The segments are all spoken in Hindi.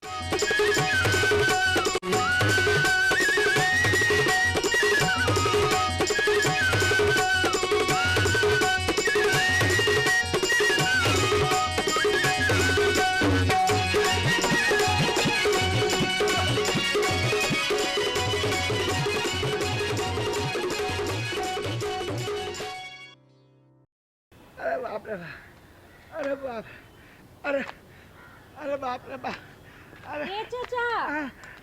अरे बाप रे बाप, अरे बाप, अरे अरे बाप रे बाप, अरे ए चाचा,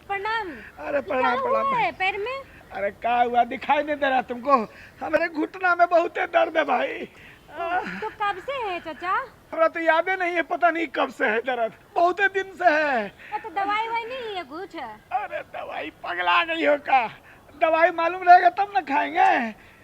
प्रणाम। अरे क्या प्रणाम हुआ प्रणाम। है पैर में? अरे क्या हुआ, दिखाई नहीं दे रहा तुमको? हमारे घुटना में बहुत दर्द है भाई। तो कब से है चाचा? हमारा तो याद ही नहीं है, पता नहीं कब से है दर्द, बहुत दिन से है। तो दवाई वही नहीं है कुछ? अरे दवाई पगला गई हो का? दवाई मालूम रहेगा तब ना खाएंगे।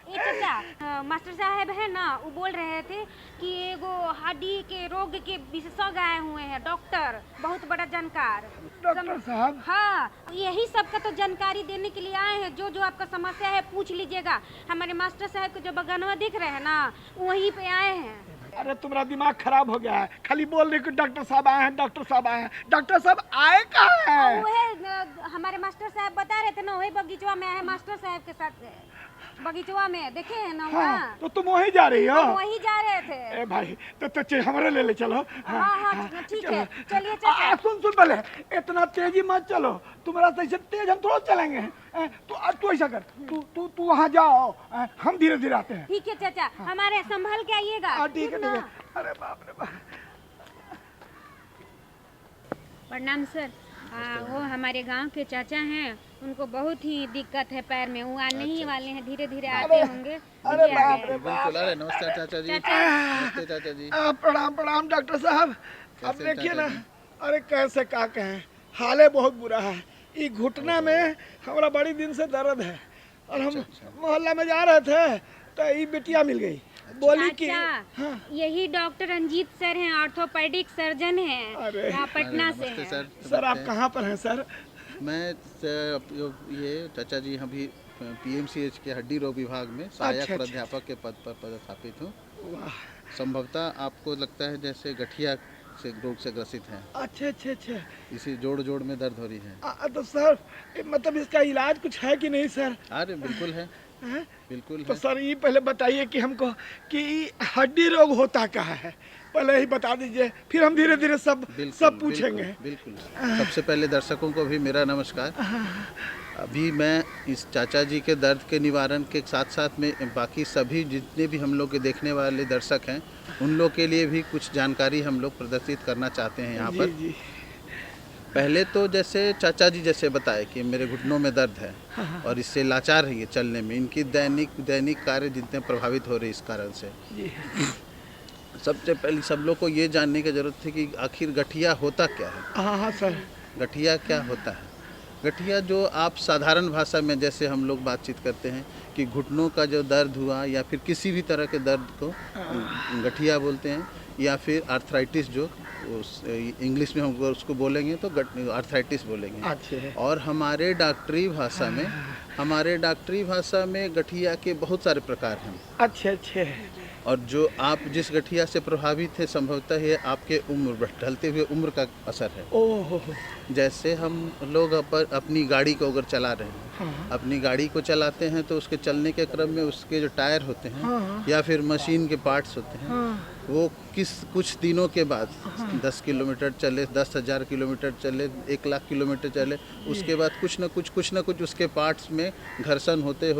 ए चाचा, मास्टर साहब है ना, वो बोल रहे थे कि एगो हड्डी के रोग के विशेषज्ञ आए हुए हैं, डॉक्टर, बहुत बड़ा जानकार। डॉक्टर साहब? हाँ, यही सब का तो जानकारी देने के लिए आए हैं। जो जो आपका समस्या है पूछ लीजिएगा। हमारे मास्टर साहब को जो बगनवा दिख रहे हैं ना, वहीं पे आए हैं। अरे तुम्हारा दिमाग खराब हो गया है, खाली बोल रहे कि डॉक्टर साहब आए हैं, डॉक्टर साहब आए हैं। डॉक्टर साहब आए कहाँ हैं? वही हमारे मास्टर साहब बता रहे थे ना, वही बगीचवा में आए हैं, मास्टर साहब के साथ बगीचवा में देखे हैं ना। हाँ, तो तुम वहीं जा रही हो? वहीं जा रहे थे। ए भाई, तो हमारे ले चलो। हाँ, ठीक है, चलिए चाचा। सुन पहले, इतना तेजी मत चलो, तुम्हारा से तेज हम थोड़ा चलेंगे। तू ऐसा कर, तू वहाँ जाओ, हम धीरे धीरे आते हैं। ठीक है चाचा, हमारे संभाल के आइएगा। ठीक है ठीक है। अरे बाप रे बाप। प्रणाम सर। वो हमारे गांव के चाचा हैं, उनको बहुत ही दिक्कत है पैर में, वो आने ही वाले हैं, धीरे धीरे आते होंगे। अरे बाप रे बाप। नमस्कार चाचा जी। नमस्ते चाचा जी। प्रणाम प्रणाम डॉक्टर साहब। अब देखिए ना, अरे कैसे क्या कहें, हाले बहुत बुरा है। ये घुटना में हमारा बड़ी दिन से दर्द है, और हम मोहल्ला में जा रहे थे तो ये बिटिया मिल गई, बोली कि हाँ। यही डॉक्टर रंजीत सर हैं, ऑर्थोपेडिक सर्जन हैं, पटना से हैं। सर आप कहाँ पर हैं सर? मैं ये चाचा जी अभी पीएमसीएच के हड्डी रोग विभाग में सहायक प्राध्यापक के पद पर पदस्थापित हूँ। संभवतः आपको लगता है जैसे गठिया से रोग से ग्रसित हैं। अच्छा। इसी जोड़ में दर्द हो रही है। तो सर मतलब इसका इलाज कुछ है कि नहीं सर? अरे बिल्कुल है, बिल्कुल तो है। सर ये पहले बताइए कि हमको कि हड्डी रोग होता क्या है, पहले ही बता दीजिए, फिर हम धीरे धीरे सब पूछेंगे। बिल्कुल। सबसे पहले दर्शकों को भी मेरा नमस्कार। अभी मैं इस चाचा जी के दर्द के निवारण के साथ साथ में बाकी सभी जितने भी हम लोग के देखने वाले दर्शक हैं, उन लोग के लिए भी कुछ जानकारी हम लोग प्रदर्शित करना चाहते हैं यहाँ पर। जी। पहले तो जैसे चाचा जी जैसे बताए कि मेरे घुटनों में दर्द है और इससे लाचार है ये चलने में, इनकी दैनिक कार्य जितने प्रभावित हो रहे इस कारण से। सबसे पहले सब लोग को ये जानने की जरूरत थी कि आखिर गठिया होता क्या है। हाँ सर। गठिया क्या होता है? गठिया जो आप साधारण भाषा में जैसे हम लोग बातचीत करते हैं कि घुटनों का जो दर्द हुआ या फिर किसी भी तरह के दर्द को गठिया बोलते हैं, या फिर आर्थराइटिस जो इंग्लिश में हम उसको बोलेंगे तो आर्थराइटिस बोलेंगे। अच्छा। और हमारे डॉक्टरी भाषा में गठिया के बहुत सारे प्रकार हैं। अच्छा। और जो आप जिस गठिया से प्रभावित है संभवतः ये आपके उम्र ढलते हुए उम्र का असर है। ओह। जैसे हम लोग अपनी गाड़ी को अगर चला रहे हैं, अपनी गाड़ी को चलाते हैं तो उसके चलने के क्रम में उसके जो टायर होते हैं या फिर मशीन के पार्ट्स होते हैं, वो कुछ दिनों के बाद 10 किलोमीटर चले, 10,000 किलोमीटर चले, 1 लाख किलोमीटर चले, उसके बाद कुछ न कुछ उसके पार्ट्स में घर्षण होते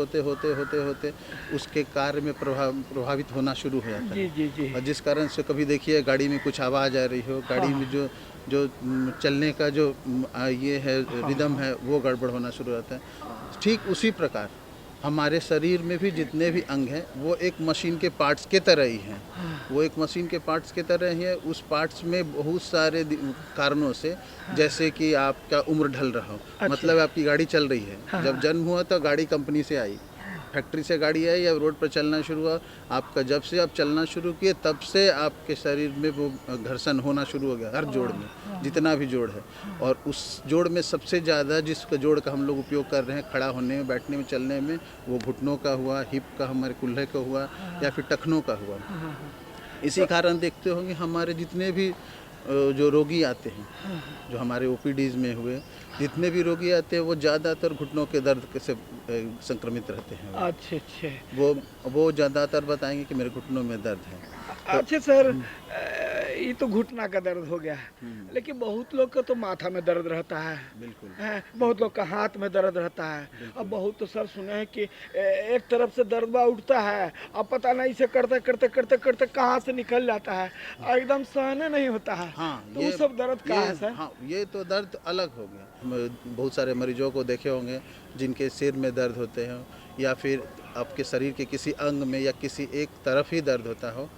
उसके कार्य में प्रभावित होना शुरू हो जाता है। जी। और जिस कारण से कभी देखिए गाड़ी में कुछ आवाज़ आ रही हो, गाड़ी में जो चलने का जो ये है रिदम है वो गड़बड़ होना शुरू होता है। ठीक उसी प्रकार हमारे शरीर में भी जितने भी अंग हैं वो एक मशीन के पार्ट्स के तरह ही हैं। वो एक मशीन के पार्ट्स के तरह ही है। उस पार्ट्स में बहुत सारे कारणों से, जैसे कि आपका उम्र ढल रहा हो, मतलब आपकी गाड़ी चल रही है, जब जन्म हुआ तो गाड़ी कंपनी से आई, फैक्ट्री से गाड़ी आई या रोड पर चलना शुरू हुआ, आपका जब से आप चलना शुरू किए तब से आपके शरीर में वो घर्षण होना शुरू हो गया, हर जोड़ में जितना भी जोड़ है। और उस जोड़ में सबसे ज़्यादा जिस जोड़ का हम लोग उपयोग कर रहे हैं खड़ा होने में, बैठने में, चलने में, वो घुटनों का हुआ, हिप का, हमारे कुल्हे का हुआ या फिर टखनों का हुआ। इसी कारण देखते होंगे हमारे जितने भी जो रोगी आते हैं, जो हमारे ओपीडीज़ में हुए जितने भी रोगी आते हैं वो ज़्यादातर घुटनों के दर्द से संक्रमित रहते हैं। अच्छा अच्छा वो ज़्यादातर बताएंगे कि मेरे घुटनों में दर्द है। अच्छा सर, ये तो घुटना का दर्द हो गया, लेकिन बहुत लोग का तो माथा में दर्द रहता है। बिल्कुल। बहुत लोग का हाथ में दर्द रहता है। अब बहुत तो सर सुने हैं कि एक तरफ से दर्द उठता है, अब पता नहीं इसे करते करते करते करते कहाँ से निकल जाता है, एकदम सहने नहीं होता है। हाँ, तो वो सब दर्द का है सर। हाँ, ये तो दर्द अलग हो गया। हम बहुत सारे मरीजों को देखे होंगे जिनके सिर में दर्द होते हैं या फिर आपके शरीर के किसी अंग में या किसी एक तरफ ही दर्द होता हो,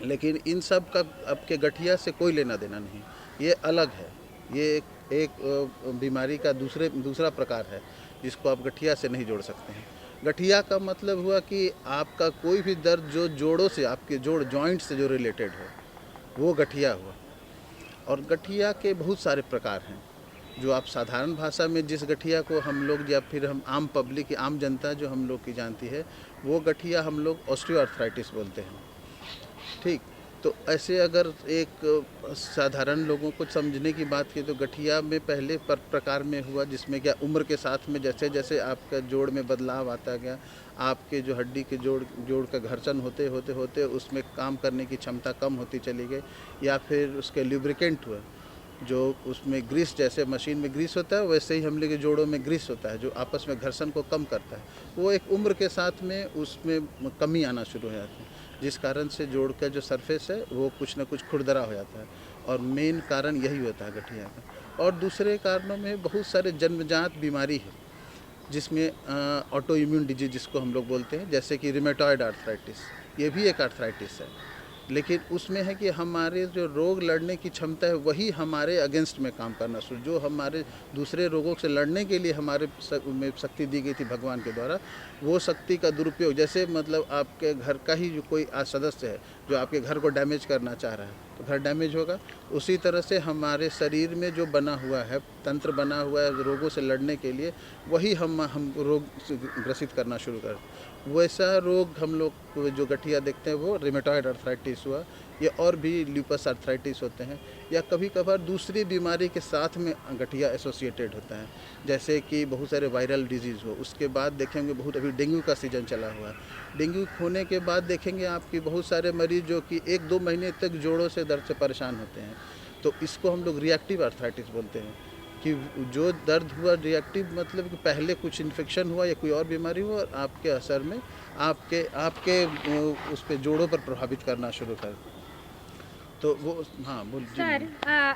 लेकिन इन सब का आपके गठिया से कोई लेना देना नहीं। ये अलग है, ये एक बीमारी का दूसरा प्रकार है जिसको आप गठिया से नहीं जोड़ सकते हैं। गठिया का मतलब हुआ कि आपका कोई भी दर्द जो जोड़ों से, आपके जोड़ जॉइंट से जो रिलेटेड हो, वो गठिया हुआ। और गठिया के बहुत सारे प्रकार हैं। जो आप साधारण भाषा में जिस गठिया को हम लोग या फिर हम आम पब्लिक, आम जनता जो हम लोग की जानती है, वो गठिया हम लोग ऑस्टियोआर्थराइटिस बोलते हैं। ठीक, तो ऐसे अगर एक साधारण लोगों को समझने की बात की तो गठिया में पहले प्रकार में हुआ जिसमें क्या उम्र के साथ में जैसे जैसे आपका जोड़ में बदलाव आता गया, आपके जो हड्डी के जोड़ का घर्षण होते होते होते उसमें काम करने की क्षमता कम होती चली गई, या फिर उसके लुब्रिकेंट हुआ, जो उसमें ग्रीस, जैसे मशीन में ग्रीस होता है वैसे ही हम लोग के जोड़ों में ग्रीस होता है जो आपस में घर्षण को कम करता है। वो एक उम्र के साथ में उसमें कमी आना शुरू हो जाती है, जिस कारण से जोड़ का जो सरफेस है वो कुछ ना कुछ खुरदरा हो जाता है। और मेन कारण यही होता है गठिया का। और दूसरे कारणों में बहुत सारे जन्मजात बीमारी है जिसमें ऑटो इम्यून डिजीज जिसको हम लोग बोलते हैं, जैसे कि रिमेटॉयड आर्थराइटिस, ये भी एक आर्थराइटिस है, लेकिन उसमें है कि हमारे जो रोग लड़ने की क्षमता है वही हमारे अगेंस्ट में काम करना शुरू, जो हमारे दूसरे रोगों से लड़ने के लिए हमारे में शक्ति दी गई थी भगवान के द्वारा, वो शक्ति का दुरुपयोग, जैसे मतलब आपके घर का ही जो कोई सदस्य है जो आपके घर को डैमेज करना चाह रहा है तो घर डैमेज होगा। उसी तरह से हमारे शरीर में जो बना हुआ है तंत्र बना हुआ है रोगों से लड़ने के लिए, वही हम रोग ग्रसित करना शुरू कर। वैसा रोग हम लोग जो गठिया देखते हैं वो रिमेटॉयड आर्थराइटिस हुआ, या और भी ल्यूपस आर्थराइटिस होते हैं, या कभी कभार दूसरी बीमारी के साथ में गठिया एसोसिएटेड होता है, जैसे कि बहुत सारे वायरल डिजीज़ हो। उसके बाद देखेंगे बहुत, अभी डेंगू का सीजन चला हुआ है, डेंगू होने के बाद देखेंगे आपकी बहुत सारे मरीज जो कि 1-2 महीने तक जोड़ों से दर्द से परेशान होते हैं। तो इसको हम लोग रिएक्टिव आर्थराइटिस बोलते हैं कि जो दर्द हुआ रिएक्टिव, मतलब कि पहले कुछ इन्फेक्शन हुआ या कोई और बीमारी हुआ और आपके असर में आपके उस पे जोड़ों पर प्रभावित करना शुरू कर। तो वो हाँ बोल सर,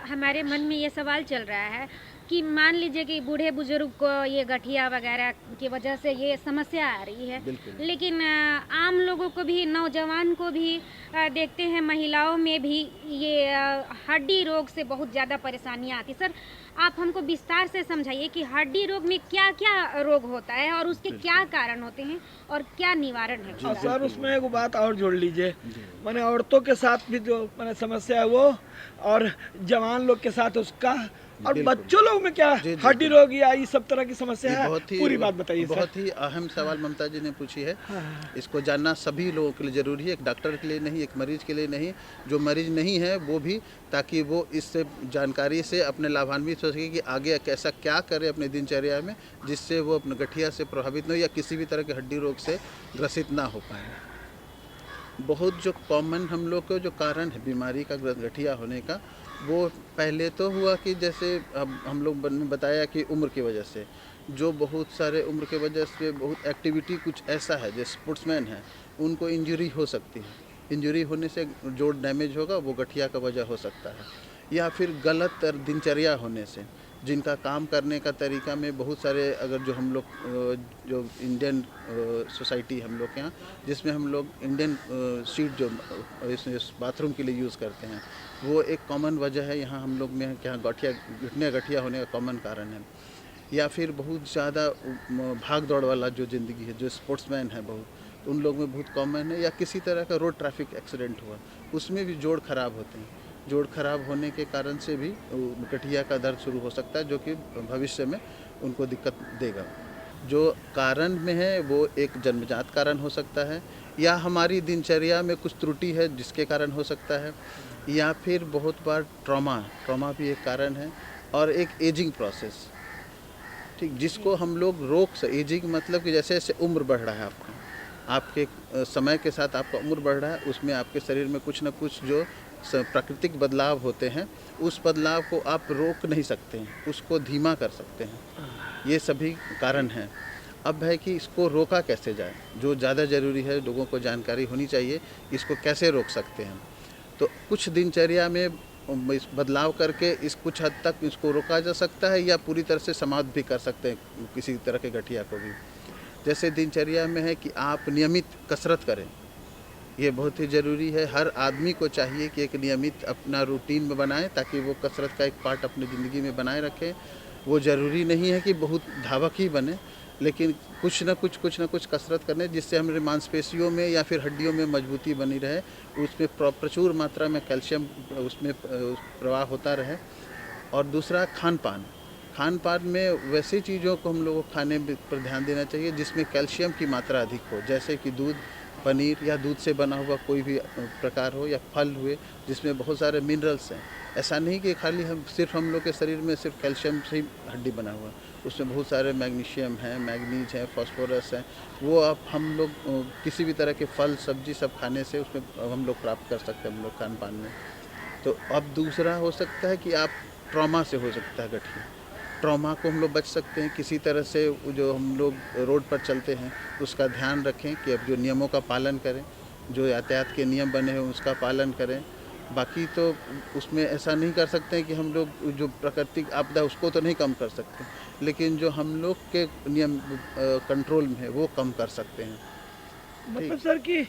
हमारे मन में ये सवाल चल रहा है कि मान लीजिए कि बूढ़े बुजुर्ग को ये गठिया वगैरह की वजह से ये समस्या आ रही है, लेकिन आम लोगों को भी, नौजवान को भी देखते हैं, महिलाओं में भी ये हड्डी रोग से बहुत ज़्यादा परेशानियाँ आती। सर, आप हमको विस्तार से समझाइए कि हड्डी रोग में क्या क्या रोग होता है और उसके क्या कारण होते हैं और क्या निवारण है। सर, उसमें एक बात और जोड़ लीजिए, मैंने औरतों के साथ भी जो मैंने समस्या है वो, और जवान लोग के साथ उसका, और बच्चों लोग में क्या हड्डी रोग या इस सब तरह की समस्या है, पूरी बात बताइए। बहुत ही अहम सवाल ममता जी ने पूछी है। इसको जानना सभी लोगों के लिए ज़रूरी है, एक डॉक्टर के लिए नहीं, एक मरीज के लिए नहीं, जो मरीज नहीं है वो भी, ताकि वो इससे जानकारी से अपने लाभान्वित हो सके कि आगे कैसा क्या करे अपने दिनचर्या में, जिससे वो अपने गठिया से प्रभावित न हो या किसी भी तरह के हड्डी रोग से ग्रसित ना हो पाए। बहुत जो कॉमन हम लोग को जो कारण है बीमारी का गठिया होने का, वो पहले तो हुआ कि जैसे अब हम लोग ने बताया कि उम्र की वजह से, जो बहुत सारे उम्र के वजह से बहुत एक्टिविटी कुछ ऐसा है, जो स्पोर्ट्समैन है उनको इंजरी हो सकती है, इंजरी होने से जोड़ डैमेज होगा, वो गठिया का वजह हो सकता है। या फिर गलत दिनचर्या होने से, जिनका काम करने का तरीका में बहुत सारे, अगर जो हम लोग जो इंडियन सोसाइटी हम लोग के यहाँ, जिसमें हम लोग इंडियन शीट जो इस बाथरूम के लिए यूज़ करते हैं, वो एक कॉमन वजह है यहाँ हम लोग में, क्या घुटने गठिया होने का कॉमन कारण है। या फिर बहुत ज़्यादा भाग दौड़ वाला जो ज़िंदगी है, जो स्पोर्ट्समैन है बहुत, उन लोग में बहुत कॉमन है। या किसी तरह का रोड ट्रैफिक एक्सीडेंट हुआ, उसमें भी जोड़ खराब होते हैं, जोड़ खराब होने के कारण से भी गठिया का दर्द शुरू हो सकता है, जो कि भविष्य में उनको दिक्कत देगा। जो कारण में है वो एक जन्मजात कारण हो सकता है, या हमारी दिनचर्या में कुछ त्रुटि है जिसके कारण हो सकता है, या फिर बहुत बार ट्रॉमा भी एक कारण है, और एक एजिंग प्रोसेस, ठीक, जिसको हम लोग एजिंग मतलब कि जैसे जैसे उम्र बढ़ रहा है आपके समय के साथ आपका उम्र बढ़ रहा है, उसमें आपके शरीर में कुछ ना कुछ जो प्राकृतिक बदलाव होते हैं, उस बदलाव को आप रोक नहीं सकते हैं, उसको धीमा कर सकते हैं। ये सभी कारण हैं। अब है कि इसको रोका कैसे जाए, जो ज़्यादा ज़रूरी है, लोगों को जानकारी होनी चाहिए इसको कैसे रोक सकते हैं। तो कुछ दिनचर्या में इस बदलाव करके इस कुछ हद तक इसको रोका जा सकता है, या पूरी तरह से समाप्त भी कर सकते हैं किसी तरह के गठिया को भी। जैसे दिनचर्या में है कि आप नियमित कसरत करें, ये बहुत ही ज़रूरी है। हर आदमी को चाहिए कि एक नियमित अपना रूटीन में बनाएं, ताकि वो कसरत का एक पार्ट अपनी ज़िंदगी में बनाए रखें। वो ज़रूरी नहीं है कि बहुत धावक ही बने, लेकिन कुछ ना कुछ कसरत करने, जिससे हमारे मांसपेशियों में या फिर हड्डियों में मजबूती बनी रहे, उसमें प्रचुर मात्रा में कैल्शियम उसमें प्रवाह होता रहे। और दूसरा खान पान में वैसी चीज़ों को हम लोगों को खाने पर ध्यान देना चाहिए जिसमें कैल्शियम की मात्रा अधिक हो, जैसे कि दूध, पनीर या दूध से बना हुआ कोई भी प्रकार हो, या फल हुए जिसमें बहुत सारे मिनरल्स हैं। ऐसा नहीं कि खाली हम लोग के शरीर में सिर्फ कैल्शियम से ही हड्डी बना हुआ है, उसमें बहुत सारे मैग्नीशियम है, मैग्नीज है, फास्फोरस है। वो हम लोग किसी भी तरह के फल सब्जी सब खाने से उसमें हम लोग प्राप्त कर सकते हैं हम लोग खान पान में। तो अब दूसरा हो सकता है कि आप ट्रॉमा से हो सकता है गठिया। ट्रॉमा को हम लोग बच सकते हैं किसी तरह से। जो हम लोग रोड पर चलते हैं उसका ध्यान रखें कि अब जो नियमों का पालन करें, जो यातायात के नियम बने हैं उसका पालन करें। बाकी तो उसमें ऐसा नहीं कर सकते कि हम लोग जो प्राकृतिक आपदा उसको तो नहीं कम कर सकते, लेकिन जो हम लोग के नियम कंट्रोल में है वो कम कर सकते हैं। मतलब सर कि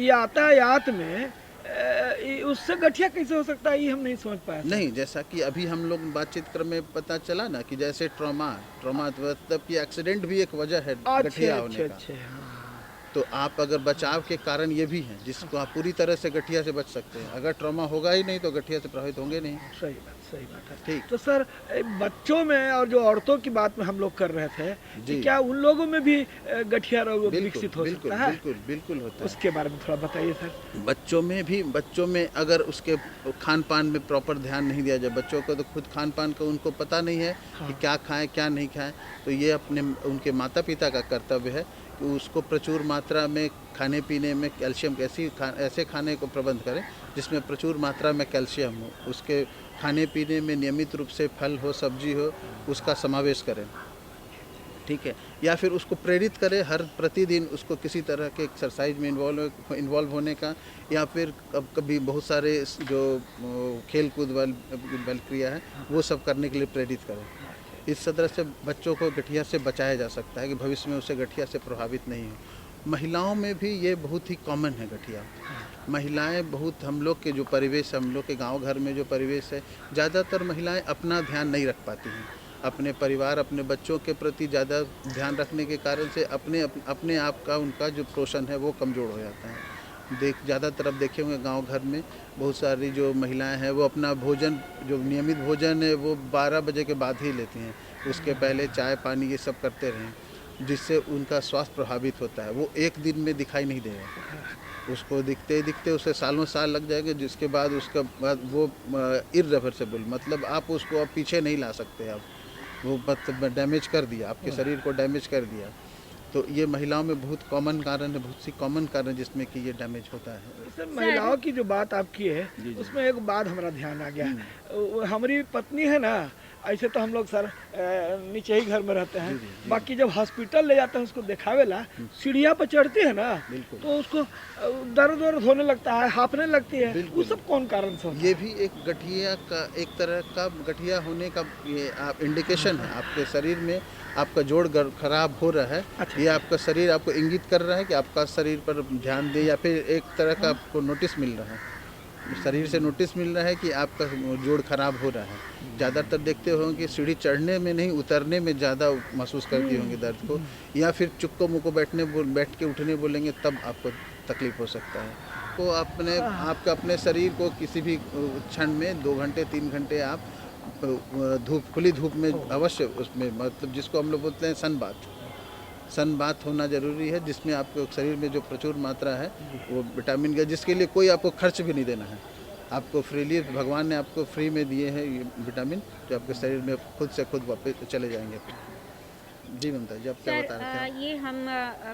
यातायात में उससे गठिया कैसे हो सकता है, ये हम नहीं समझ पाए। नहीं, जैसा कि अभी हम लोग बातचीत क्रम में पता चला ना कि जैसे ट्रॉमा मतलब कि एक्सीडेंट भी एक वजह है गठिया होने का। तो आप अगर बचाव के कारण ये भी हैं जिसको आप पूरी तरह से गठिया से बच सकते हैं। अगर ट्रॉमा होगा ही नहीं तो गठिया से प्रभावित होंगे नहीं। सही बात है। ठीक। तो सर बच्चों में और जो औरतों की बात में हम लोग कर रहे थे कि क्या उन लोगों में भी गठिया रोग विकसित हो सकता है? बिल्कुल होता है। उसके बारे में थोड़ा बताइए सर। बच्चों में अगर उसके खान पान में प्रॉपर ध्यान नहीं दिया जाए, बच्चों को तो खुद खान पान का उनको पता नहीं है कि क्या खाएं क्या नहीं खाएं, तो ये उनके माता पिता का कर्तव्य है कि उसको प्रचुर मात्रा में खाने पीने में कैल्शियम ऐसे खाने को प्रबंध करें जिसमें प्रचुर मात्रा में कैल्शियम हो। उसके खाने पीने में नियमित रूप से फल हो, सब्जी हो, उसका समावेश करें, ठीक है। या फिर उसको प्रेरित करें हर प्रतिदिन उसको किसी तरह के एक्सरसाइज में इन्वॉल्व होने का, या फिर कभी बहुत सारे जो खेल कूद वाली क्रिया है वो सब करने के लिए प्रेरित करें। इस तरह से बच्चों को गठिया से बचाया जा सकता है कि भविष्य में उसे गठिया से प्रभावित नहीं हो। महिलाओं में भी ये बहुत ही कॉमन है गठिया। महिलाएं बहुत, हम लोग के जो परिवेश, हम लोग के गांव घर में जो परिवेश है, ज़्यादातर महिलाएं अपना ध्यान नहीं रख पाती हैं। अपने परिवार, अपने बच्चों के प्रति ज़्यादा ध्यान रखने के कारण से अपने आप का उनका जो पोषण है वो कमज़ोर हो जाता है। ज़्यादातर अब देखे होंगे गांव घर में बहुत सारी जो महिलाएं हैं वो अपना भोजन, जो नियमित भोजन है वो 12 बजे के बाद ही लेती हैं। उसके पहले चाय पानी ये सब करते रहें, जिससे उनका स्वास्थ्य प्रभावित होता है। वो एक दिन में दिखाई नहीं देगा, उसको दिखते उसे सालों साल लग जाएंगे, जिसके बाद उसका बाद वो इर्रिवर्सिबल, मतलब आप उसको अब पीछे नहीं ला सकते। आप वो मतलब डैमेज कर दिया, आपके शरीर को डैमेज कर दिया। तो ये महिलाओं में बहुत कॉमन कारण है, बहुत सी कॉमन कारण जिसमें कि ये डैमेज होता है। सर महिलाओं की जो बात आप की है उसमें एक बात हमारा ध्यान आ गया। हमारी पत्नी है ना, ऐसे तो हम लोग सर नीचे ही घर में रहते हैं, बाकी जब हॉस्पिटल ले जाते हैं उसको दिखावेला, सीढ़िया पर चढ़ती है ना तो उसको दर्द होने लगता है, हांफने लगती है। वो सब कौन कारण से? ये भी एक गठिया का, एक तरह का गठिया होने का ये आप इंडिकेशन है। आपके शरीर में आपका जोड़ खराब हो रहा है। अच्छा। ये आपका शरीर आपको इंगित कर रहा है कि आपका शरीर पर ध्यान दे, या फिर एक तरह का आपको नोटिस मिल रहा है, शरीर से नोटिस मिल रहा है कि आपका जोड़ खराब हो रहा है। ज़्यादातर देखते होंगे कि सीढ़ी चढ़ने में नहीं, उतरने में ज़्यादा महसूस करती होंगी दर्द को, या फिर चुक्को मुक्को बैठ के उठने बोलेंगे तब आपको तकलीफ हो सकता है। तो आपका अपने शरीर को किसी भी क्षण में 2 घंटे 3 घंटे आप खुली धूप में अवश्य, उसमें मतलब जिसको हम लोग बोलते हैं सन बाथ होना ज़रूरी है, जिसमें आपको शरीर में जो प्रचुर मात्रा है वो विटामिन का, जिसके लिए कोई आपको खर्च भी नहीं देना है। आपको फ्रीली, भगवान ने आपको फ्री में दिए हैं ये विटामिन, जो आपके शरीर में खुद से खुद वापस चले जाएंगे फिर। जी ममता जी, आप क्या सर बता रहे थे? ये हम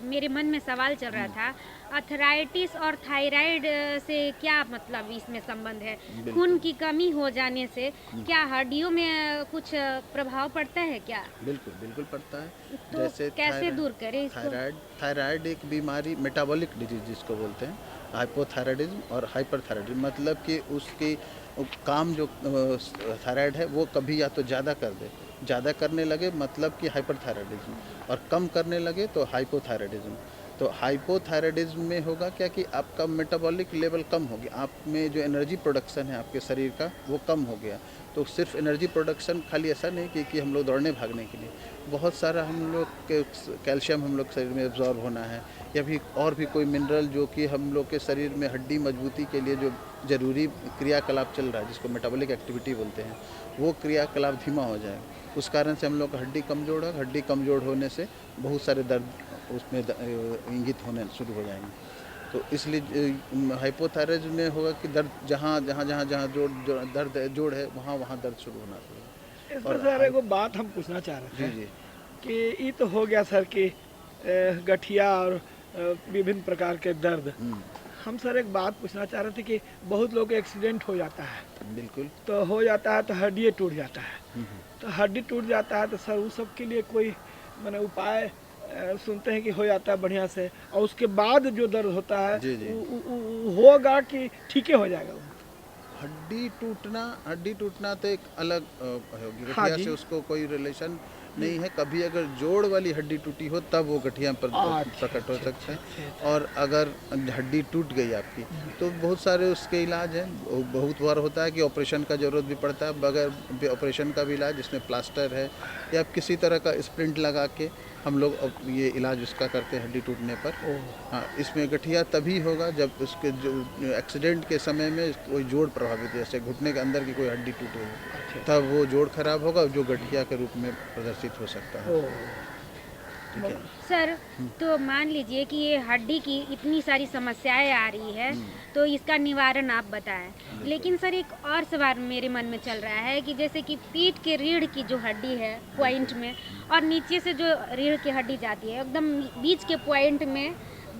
मेरे मन में सवाल चल रहा था, अर्थराइटिस और थायराइड से क्या मतलब इसमें संबंध है? खून की कमी हो जाने से क्या हड्डियों में कुछ प्रभाव पड़ता है क्या? बिल्कुल बिल्कुल पड़ता है। तो जैसे कैसे दूर करें इसको? थायराइड एक बीमारी, मेटाबॉलिक डिजीज जिसको बोलते हैं, हाइपोथायराइडिज्म और हाइपरथायराइडिज्म, मतलब कि उसकी काम जो थायराइड है वो कभी या तो ज़्यादा कर दे, ज़्यादा करने लगे मतलब कि हाइपरथायराइडिज्म, और कम करने लगे तो हाइपोथायराइडिज्म। तो हाइपोथायराइडिज्म में होगा क्या कि आपका मेटाबॉलिक लेवल कम हो गया, आप में जो एनर्जी प्रोडक्शन है आपके शरीर का वो कम हो गया। तो सिर्फ एनर्जी प्रोडक्शन खाली ऐसा नहीं कि हम लोग दौड़ने भागने के लिए, बहुत सारा हम लोग के कैल्शियम हम लोग शरीर में एब्जॉर्ब होना है, या भी और भी कोई मिनरल जो कि हम लोग के शरीर में हड्डी मजबूती के लिए जो ज़रूरी क्रियाकलाप चल रहा है, जिसको मेटाबॉलिक एक्टिविटी बोलते हैं, वो क्रियाकलाप धीमा हो जाए। उस कारण से हम लोग का हड्डी कमज़ोर है, हड्डी कमज़ोर होने से बहुत सारे दर्द उसमें इंगित होने शुरू हो जाएंगे। तो इसलिए हाइपोथायराइड में होगा कि दर्द जहाँ दर्द जोड़ है वहाँ दर्द शुरू होना शुरू होगा। इसमें सर एगो बात हम पूछना चाह रहे थे जी जी कि ये तो हो गया सर कि गठिया और विभिन्न प्रकार के दर्द। हम सर एक बात पूछना चाह रहे थे कि बहुत लोग एक्सीडेंट हो जाता है, बिल्कुल। तो हो जाता है तो हड्डी टूट जाता है, तो हड्डी टूट जाता है तो सर उस सब के लिए कोई मैंने उपाय सुनते हैं कि हो जाता है बढ़िया से, और उसके बाद जो दर्द होता है जी जी होगा कि ठीक हो जाएगा वो? हड्डी टूटना तो एक अलग होगी, हाँ गठिया जी। से उसको कोई रिलेशन नहीं है। कभी अगर जोड़ वाली हड्डी टूटी हो तब वो गठिया पर प्रकट हो सकते हैं, और अगर हड्डी टूट गई आपकी तो बहुत सारे उसके इलाज हैं। बहुत बार होता है कि ऑपरेशन का ज़रूरत भी पड़ता है, बगैर ऑपरेशन का भी इलाज, जिसमें प्लास्टर है या किसी तरह का स्प्रिंट लगा के हम लोग अब ये इलाज उसका करते हैं हड्डी टूटने पर। हाँ, इसमें गठिया तभी होगा जब उसके जो एक्सीडेंट के समय में कोई जोड़ प्रभावित है, जैसे घुटने के अंदर की कोई हड्डी टूटी हो, तब वो जोड़ खराब होगा, जो गठिया के रूप में प्रदर्शित हो सकता है। ठीक है। सर तो मान लीजिए कि ये हड्डी की इतनी सारी समस्याएं आ रही है, तो इसका निवारण आप बताएं। लेकिन सर एक और सवाल मेरे मन में चल रहा है कि जैसे कि पीठ के रीढ़ की जो हड्डी है पॉइंट में, और नीचे से जो रीढ़ की हड्डी जाती है एकदम बीच के पॉइंट में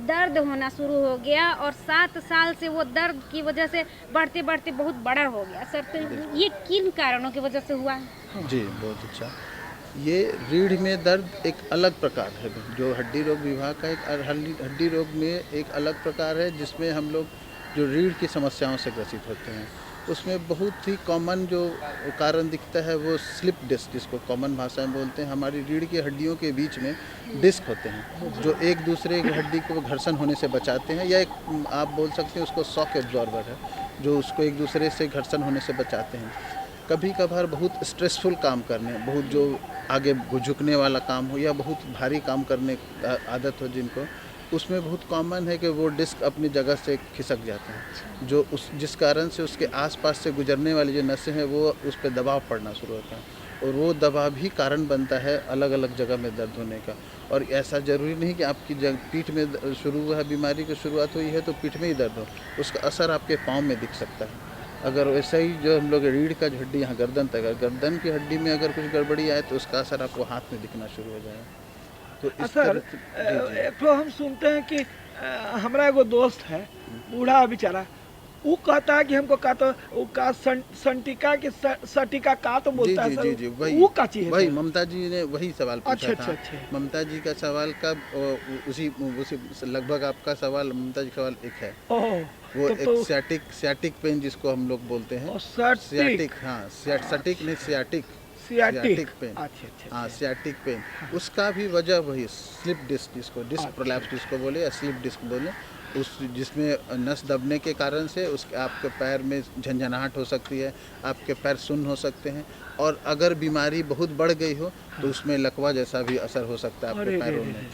दर्द होना शुरू हो गया, और 7 साल से वो दर्द की वजह से बढ़ते बढ़ते बहुत बड़ा हो गया। सर तो ये किन कारणों की वजह से हुआ है? जी बहुत अच्छा। ये रीढ़ में दर्द एक अलग प्रकार है, जो हड्डी रोग विभाग का एक हड्डी रोग में एक अलग प्रकार है, जिसमें हम लोग जो रीढ़ की समस्याओं से ग्रसित होते हैं, उसमें बहुत ही कॉमन जो कारण दिखता है वो स्लिप डिस्क, जिसको कॉमन भाषा में बोलते हैं। हमारी रीढ़ की हड्डियों के बीच में डिस्क होते हैं जो एक दूसरे की हड्डी को घर्षण होने से बचाते हैं, या एक आप बोल सकते हैं उसको शॉक एब्जॉर्बर है, जो उसको एक दूसरे से घर्षण होने से बचाते हैं। कभी कभार बहुत स्ट्रेसफुल काम करने, बहुत जो आगे झुकने वाला काम हो या बहुत भारी काम करने आदत हो जिनको, उसमें बहुत कॉमन है कि वो डिस्क अपनी जगह से खिसक जाते हैं, जो जिस कारण से उसके आसपास से गुजरने वाली जो नसें हैं वो उस पर दबाव पड़ना शुरू होता है, और वो दबाव ही कारण बनता है अलग अलग जगह में दर्द होने का। और ऐसा ज़रूरी नहीं कि आपकी पीठ में शुरू हुआ बीमारी की शुरुआत हुई है तो पीठ में ही दर्द हो, उसका असर आपके पाँव में दिख सकता है। अगर वैसा ही जो हम लोग रीढ़ का जो हड्डी यहाँ गर्दन तक है, गर्दन की हड्डी में अगर कुछ गड़बड़ी आए तो उसका असर आपको हाथ में दिखना शुरू हो जाएगा। तो इस सर एक तो हम सुनते हैं कि हमारा एगो दोस्त है बूढ़ा बेचारा, वो कहता है कि हमको का तो वो का संटिका की सटिका का तो बोलता है जी सर, वो का चीज है? वही ममता जी ने वही सवाल पूछा अच्छा, था। अच्छा। ममता जी का सवाल का उसी लगभग आपका सवाल ममता जी का सवाल एक है। वो एक सियाटिक पेन जिसको हम लोग बोलते हैं, सियाटिक, हाँ सियाटिक नहीं सियाटिक पेन। अच्छा। हाँ सियाटिक पेन, उसका भी वजह वही स्लिप डिस्क, जिसको डिस्क प्रोलैप्स जिसको बोले या स्लिप डिस्क बोले, उस जिसमें नस दबने के कारण से उसके आपके पैर में झंझनाहट हो सकती है, आपके पैर सुन्न हो सकते हैं, और अगर बीमारी बहुत बढ़ गई हो तो उसमें लकवा जैसा भी असर हो सकता है आपके पैरों में।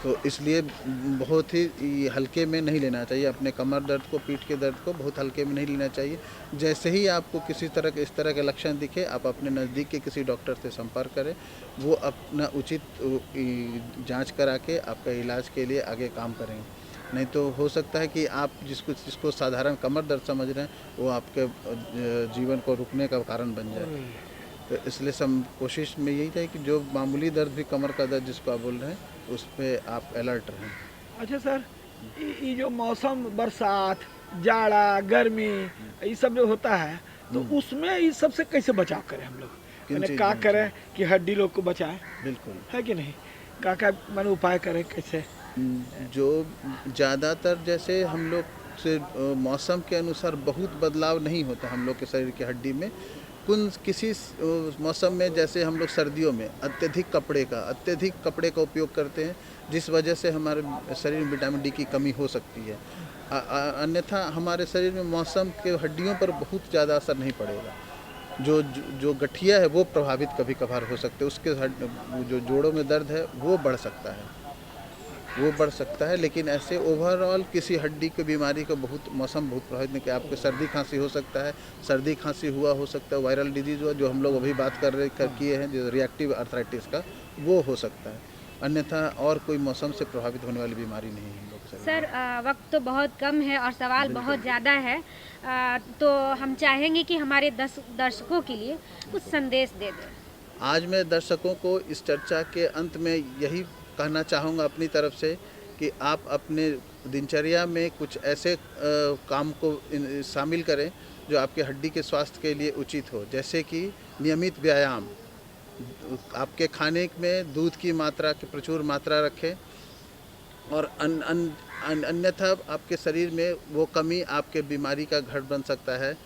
तो इसलिए बहुत ही हल्के में नहीं लेना चाहिए अपने कमर दर्द को, पीठ के दर्द को बहुत हल्के में नहीं लेना चाहिए। जैसे ही आपको किसी तरह के इस तरह के लक्षण दिखे, आप अपने नज़दीक के किसी डॉक्टर से संपर्क करें, वो अपना उचित जांच करा के आपका इलाज के लिए आगे काम करेंगे। नहीं तो हो सकता है कि आप जिसको साधारण कमर दर्द समझ रहे हैं वो आपके जीवन को रुकने का कारण बन जाए। तो इसलिए सब कोशिश में यही रहे कि जो मामूली दर्द भी कमर का दर्द जिसको आप बोल रहे हैं उस पर आप अलर्ट रहें। अच्छा सर, ये जो मौसम बरसात जाड़ा गर्मी ये सब जो होता है तो उसमें इस सबसे कैसे बचाव करें हम लोग, मैंने क्या करें कि हड्डी लोग को बचाएं? बिल्कुल है कि नहीं, क्या मैंने उपाय करें कैसे? जो ज़्यादातर जैसे हम लोग से मौसम के अनुसार बहुत बदलाव नहीं होता हम लोग के शरीर की हड्डी में। किसी मौसम में जैसे हम लोग सर्दियों में अत्यधिक कपड़े का उपयोग करते हैं जिस वजह से हमारे शरीर में विटामिन डी की कमी हो सकती है। अन्यथा हमारे शरीर में मौसम के हड्डियों पर बहुत ज़्यादा असर नहीं पड़ेगा। जो गठिया है वो प्रभावित कभी कभार हो सकते हैं, उसके जो जोड़ों में दर्द है वो बढ़ सकता है, लेकिन ऐसे ओवरऑल किसी हड्डी की बीमारी को मौसम बहुत प्रभावित नहीं किया। आपको सर्दी खांसी हो सकता है, सर्दी खांसी हो सकता है, वायरल डिजीज हुआ जो हम लोग अभी बात किए हैं जो रिएक्टिव आर्थराइटिस का वो हो सकता है, अन्यथा और कोई मौसम से प्रभावित होने वाली बीमारी नहीं है हम लोग के शरीर में। सर वक्त तो बहुत कम है और सवाल बहुत ज़्यादा है, तो हम चाहेंगे कि हमारे दर्शकों के लिए कुछ संदेश दे दें। आज मैं दर्शकों को इस चर्चा के अंत में यही कहना चाहूँगा अपनी तरफ से कि आप अपने दिनचर्या में कुछ ऐसे काम को शामिल करें जो आपके हड्डी के स्वास्थ्य के लिए उचित हो, जैसे कि नियमित व्यायाम, आपके खाने में दूध की मात्रा की प्रचुर मात्रा रखें और अन्यथा आपके शरीर में वो कमी आपके बीमारी का घर बन सकता है।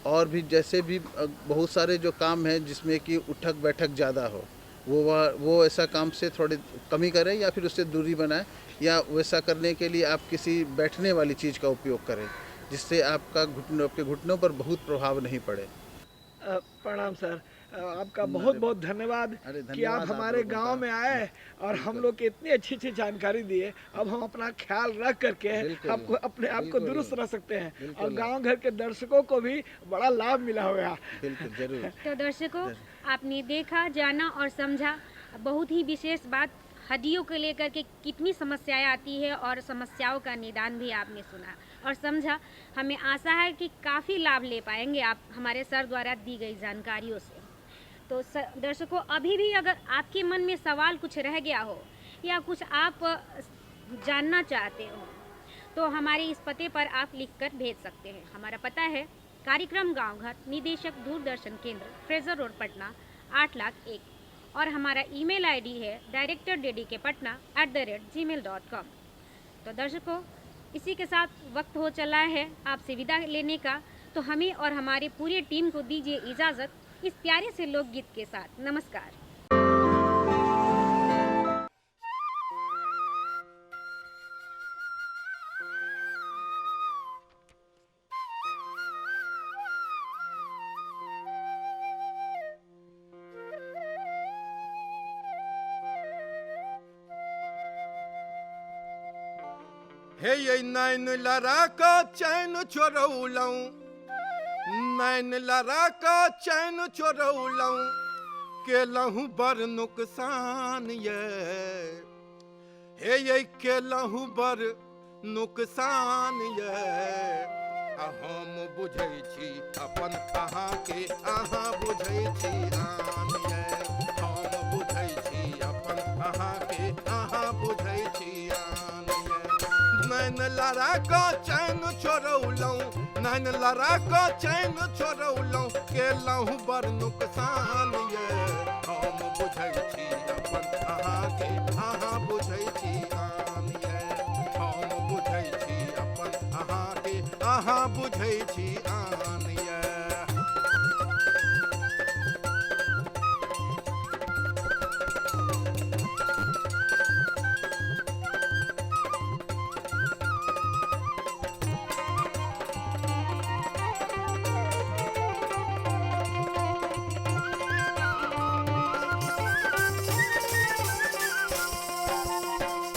और भी जैसे भी बहुत सारे जो काम हैं जिसमें कि उठक बैठक ज़्यादा हो वो ऐसा काम से थोड़ी कमी करें या फिर उससे दूरी बनाएं, या वैसा करने के लिए आप किसी बैठने वाली चीज़ का उपयोग करें जिससे आपके घुटनों पर बहुत प्रभाव नहीं पड़े। प्रणाम सर, आपका बहुत बहुत धन्यवाद कि आप हमारे गांव में आए और हम लोग की इतनी अच्छी अच्छी जानकारी दिए। अब हम अपना ख्याल रख करके आपको अपने आप को दुरुस्त रख सकते हैं और गांव घर के दर्शकों को भी बड़ा लाभ मिला होगा। बिल्कुल जरूर। तो दर्शकों, आपने देखा, जाना और समझा बहुत ही विशेष बात, हड्डियों को लेकर के कितनी समस्याएं आती है और समस्याओं का निदान भी आपने सुना और समझा। हमें आशा है कि काफ़ी लाभ ले पाएंगे आप हमारे सर द्वारा दी गई जानकारियों से। तो दर्शकों, अभी भी अगर आपके मन में सवाल कुछ रह गया हो या कुछ आप जानना चाहते हो तो हमारे इस पते पर आप लिखकर भेज सकते हैं। हमारा पता है कार्यक्रम गांव घर, निदेशक दूरदर्शन केंद्र, फ्रेजर रोड, पटना 8,01,। और हमारा ईमेल आईडी है directordkpatna@gmail.com। तो दर्शकों, इसी के साथ वक्त हो चला है आपसे विदा लेने का, तो हमें और हमारे पूरी टीम को दीजिए इजाज़त इस प्यारे से लोकगीत के साथ। नमस्कार। हे ये नैन लड़ा का चैन चोरौलौं, नैन लड़ा का चैन चोरौलौं, के लहू बर नुकसान ये। हे ये के लहू बर नुकसान ये। हम बुझै छी अपन अहाँ के, अहाँ बुझै छी आन ये। हम बुझै छी अपन अहाँ के, अहाँ बुझै छी आन ये। नैन लड़ा का चैन चोरौलौं, नैन लड़ा का चैन चोरौलौं, के लहू बर नुकसान ये। हम बुझै छी अपन अहाँ के, अहाँ बुझै छी आन ये। हम बुझै छी अपन अहाँ के, अहाँ बुझै छी आन ये।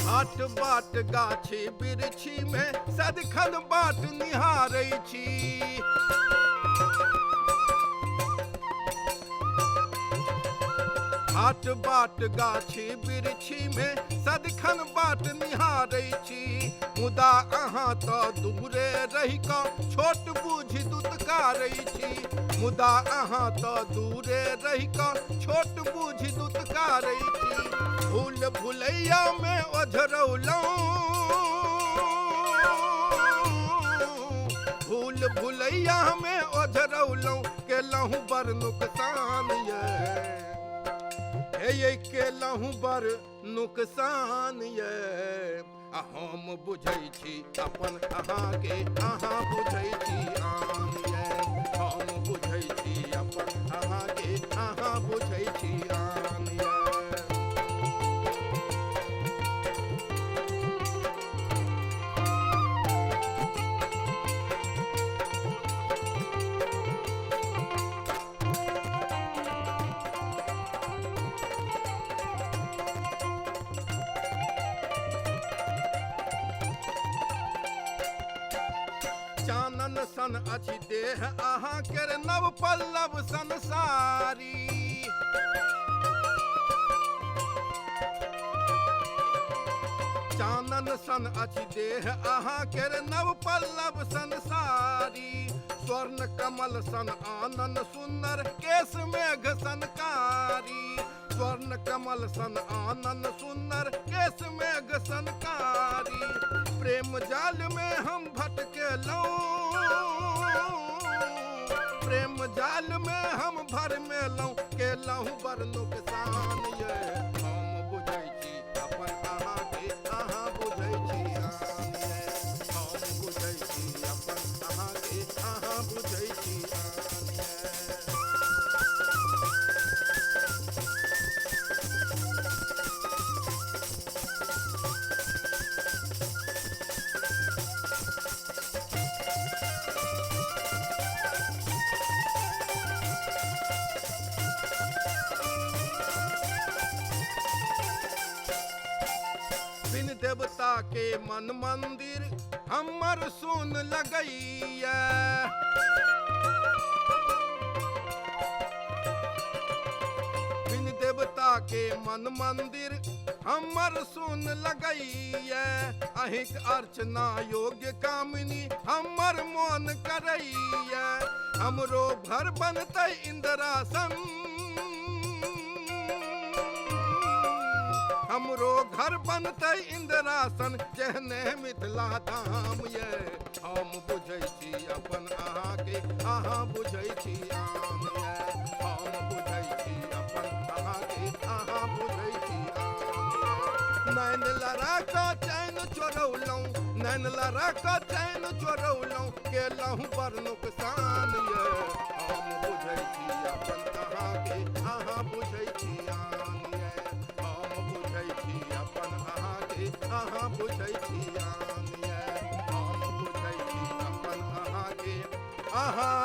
बाट बाट गाछी बिरछी में सदखन बाट निहारै छी। हाट बाट गाछी बिरछी में सदखन बाट निहारै छी, मुदा अहाँ तो दूरे रहि कऽ छोट बूझि दुत्कारै छी, मुदा अहाँ तो दूरे रहि कऽ छोट बूझि दुत्कारै छी। भूल भुलैया में ओझरौलहुँ, भूल भुलैया में ओझरौलहुँ, केलहुँ बड़ नुकसान ये केलहुँ बड़ नुकसान ये। हम बुझै छी अपन अहाँके, अहाँ बुझै छी आन ये। हम बुझै छी अपन अहाँके, अहाँ बुझै छी आन ये। चानन सन अछि देह अहाँ केर नव पल्लव संसारी, चानन सन अछि देह अहाँ केर नव पल्लव संसारी। स्वर्ण कमल सन आनन सुंदर केश मेघ सनकारी, स्वर्ण कमल सन आनन सुंदर केश मेघ सनकारी। प्रेम जाल में हम भटकेलहुँ, प्रेम जाल में हम भरमेलहुँ, केलहुँ बड़ नुकसान ये। हम बुझै छी अपन अहाँके, अहाँ बुझै छी आन ये। हम बुझै छी अपन अहाँके, अहाँ बुझै छी आन ये। बिन देवता के मन मंदिर हमर सुन लगैया, बिन देवता के मन मंदिर हमर सुन लगैया। अहिक अर्चना योग्य कामिनी हमर मोन करैया। हमरो घर बनतै इंद्रासन, हमरो घर बनतै इंद्रासन, जेहने मिथिला धाम ये। हम बुझै छी अपन अहाँके, अहाँ बुझै छी आन ये। हम बुझै छी अपन अहाँके, अहाँ बुझै छी आन ये। नैन लड़ा कऽ चैन चोरौलहुँ, नैन लड़ा कऽ चैन चोरौलहुँ, केलहुँ बड़ नुकसान ये। हम बुझै छी अपन अहाँके, अहाँ बुझै छी आन ये। हम बुझै छी अपन अहाँके, अहाँ बुझै छी आन ये। हम बुझै छी अपन अहाँके, अहाँ